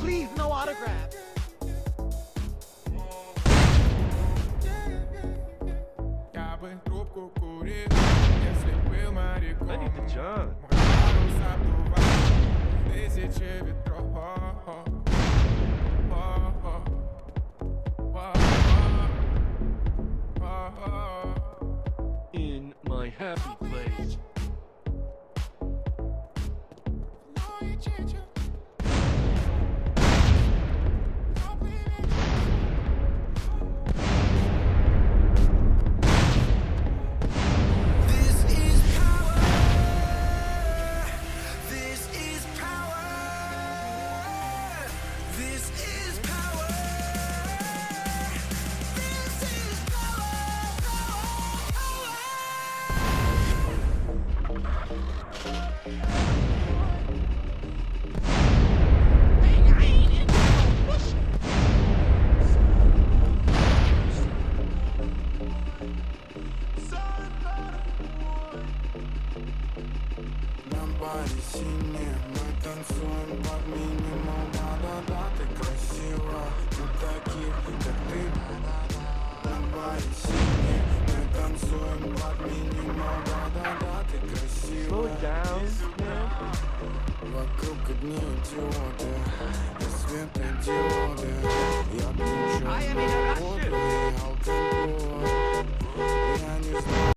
Please, no autographs. Я бы трубку курил, если был моряком. I need the John. Мой парус обдувал тысячи ветров. In my happy place. Небо синее, мы танцуем под минимум. Да-да-да, ты красива, мы таких, как ты. Небо синее, мы танцуем под минимум. Да-да-да, ты красива. Slow down, man. Вокруг одни идиоты, и светодиоды. Я кричу, воду и алкоголь. Я не знаю.